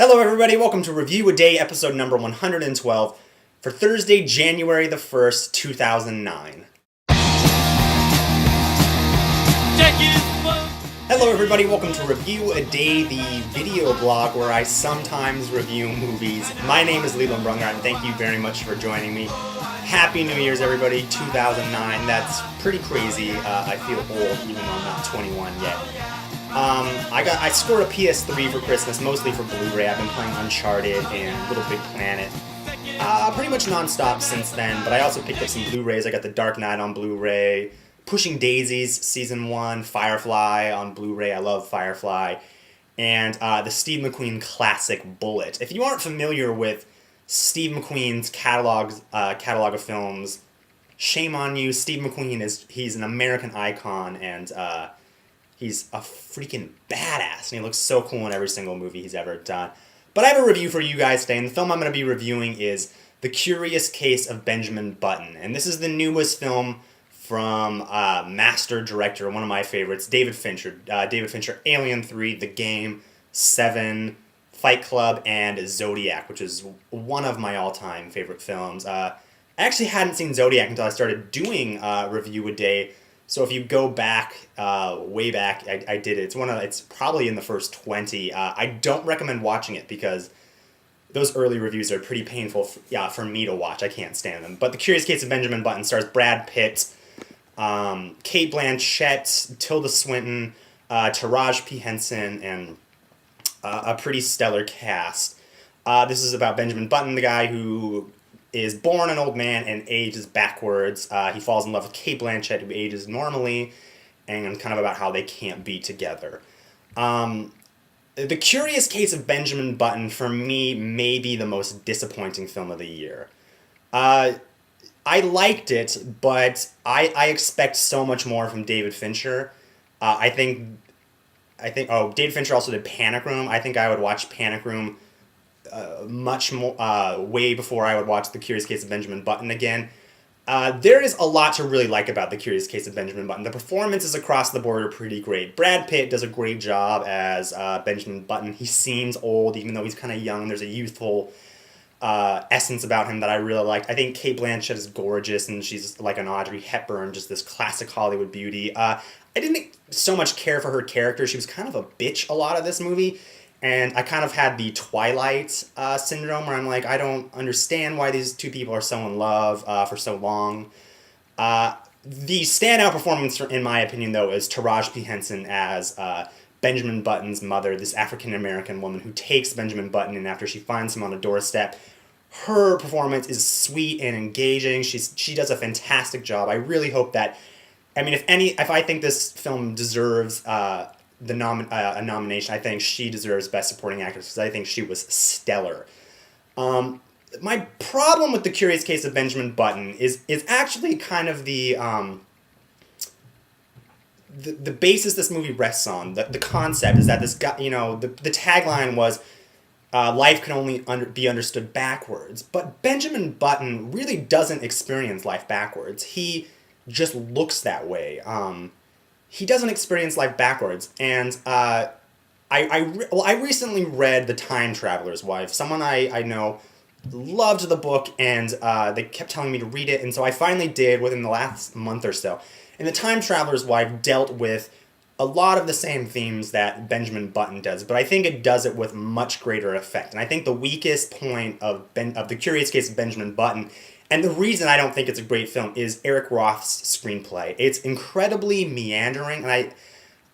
Hello everybody, welcome to Review a Day, episode number 112, for Thursday, January the 1st, 2009. Hello everybody, welcome to Review a Day, the video blog where I sometimes review movies. My name is Leland Brunger, and thank you very much for joining me. Happy New Year's everybody, 2009, that's pretty crazy. I feel old even though I'm not 21 yet. I scored a PS3 for Christmas, mostly for Blu-ray. I've been playing Uncharted and Little Big Planet pretty much non-stop since then, but I also picked up some Blu-rays. I got The Dark Knight on Blu-ray, Pushing Daisies Season 1, Firefly on Blu-ray. I love Firefly. And the Steve McQueen classic Bullet. If you aren't familiar with Steve McQueen's catalog of films, shame on you. Steve McQueen he's an American icon, and he's a freaking badass, and he looks so cool in every single movie he's ever done. But I have a review for you guys today, and the film I'm going to be reviewing is The Curious Case of Benjamin Button. And this is the newest film from master director, one of my favorites, David Fincher. David Fincher, Alien 3, The Game, Seven, Fight Club, and Zodiac, which is one of my all-time favorite films. I actually hadn't seen Zodiac until I started doing Review a Day. So if you go back, way back, I did it. It's probably in the first 20. I don't recommend watching it because those early reviews are pretty painful for me to watch. I can't stand them. But The Curious Case of Benjamin Button stars Brad Pitt, Cate Blanchett, Tilda Swinton, Taraji P. Henson, and a pretty stellar cast. This is about Benjamin Button, the guy who is born an old man and ages backwards. He falls in love with Cate Blanchett, who ages normally, and kind of about how they can't be together. The Curious Case of Benjamin Button, for me, may be the most disappointing film of the year. I liked it, but I expect so much more from David Fincher. David Fincher also did Panic Room. I think I would watch Panic Room much more, way before I would watch The Curious Case of Benjamin Button again. There is a lot to really like about The Curious Case of Benjamin Button. The performances across the board are pretty great. Brad Pitt does a great job as Benjamin Button. He seems old, even though he's kind of young. There's a youthful essence about him that I really like. I think Cate Blanchett is gorgeous, and she's like an Audrey Hepburn, just this classic Hollywood beauty. I didn't so much care for her character. She was kind of a bitch a lot of this movie. And I kind of had the Twilight syndrome, where I'm like, I don't understand why these two people are so in love for so long. The standout performance, in my opinion, though, is Taraji P. Henson as Benjamin Button's mother, this African-American woman who takes Benjamin Button in after she finds him on a doorstep. Her performance is sweet and engaging. She does a fantastic job. I really hope that, if I think this film deserves a nomination, I think she deserves Best Supporting Actress because I think she was stellar. My problem with The Curious Case of Benjamin Button is actually kind of the basis this movie rests on. The concept is that this guy, the tagline was, life can only be understood backwards. But Benjamin Button really doesn't experience life backwards. He just looks that way. He doesn't experience life backwards, and I recently read The Time Traveler's Wife. Someone I know loved the book, and they kept telling me to read it, and so I finally did within the last month or so. And The Time Traveler's Wife dealt with a lot of the same themes that Benjamin Button does, but I think it does it with much greater effect. And I think the weakest point of The Curious Case of Benjamin Button, and the reason I don't think it's a great film, is Eric Roth's screenplay. It's incredibly meandering, and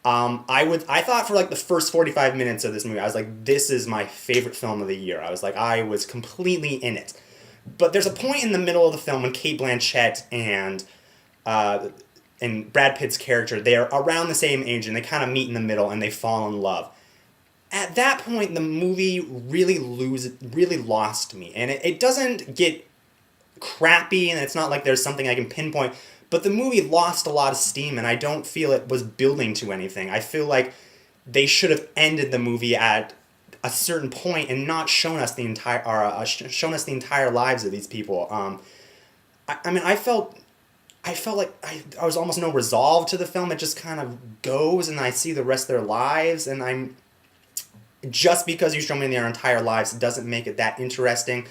I thought for like the first 45 minutes of this movie, I was like, this is my favorite film of the year. I was completely in it. But there's a point in the middle of the film when Cate Blanchett and Brad Pitt's character, they are around the same age, and they kind of meet in the middle, and they fall in love. At that point, the movie really lost me, and it doesn't get crappy, and it's not like there's something I can pinpoint, but the movie lost a lot of steam, and I don't feel it was building to anything. I feel like they should have ended the movie at a certain point and not shown us the entire lives of these people. I felt like I was almost no resolve to the film. It just kind of goes, and I see the rest of their lives, and just because you show me their entire lives doesn't make it that interesting.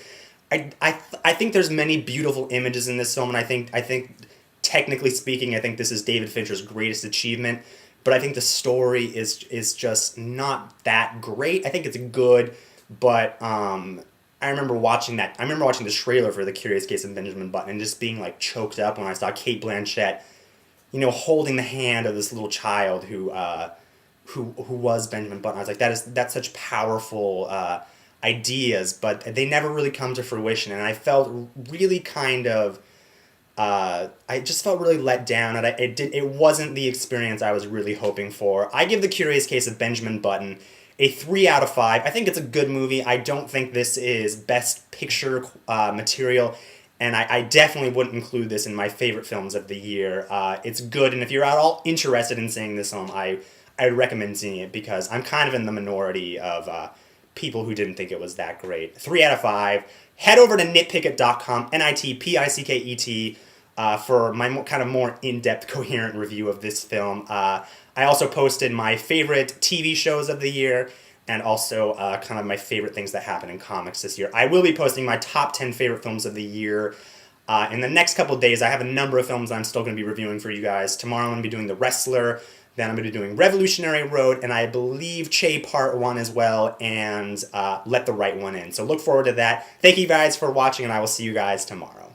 I think there's many beautiful images in this film, and I think technically speaking, I think this is David Fincher's greatest achievement. But I think the story is just not that great. I think it's good, but I remember watching that. I remember watching the trailer for The Curious Case of Benjamin Button and just being like choked up when I saw Kate Blanchett, holding the hand of this little child who was Benjamin Button. I was like, that's such powerful ideas, but they never really come to fruition. And I felt really kind of, I just felt really let down, and it wasn't the experience I was really hoping for. I give The Curious Case of Benjamin Button a 3 out of 5. I think it's a good movie. I don't think this is Best Picture material, and I definitely wouldn't include this in my favorite films of the year. It's good, and if you're at all interested in seeing this film, I recommend seeing it because I'm kind of in the minority of people who didn't think it was that great. 3 out of 5. Head over to nitpicket.com, nitpicket, for my kind of more in-depth, coherent review of this film. I also posted my favorite TV shows of the year and also kind of my favorite things that happened in comics this year. I will be posting my top 10 favorite films of the year in the next couple of days. I have a number of films I'm still going to be reviewing for you guys. Tomorrow I'm going to be doing The Wrestler, then I'm going to be doing Revolutionary Road, and I believe Che Part 1 as well, and Let the Right One In. So look forward to that. Thank you guys for watching, and I will see you guys tomorrow.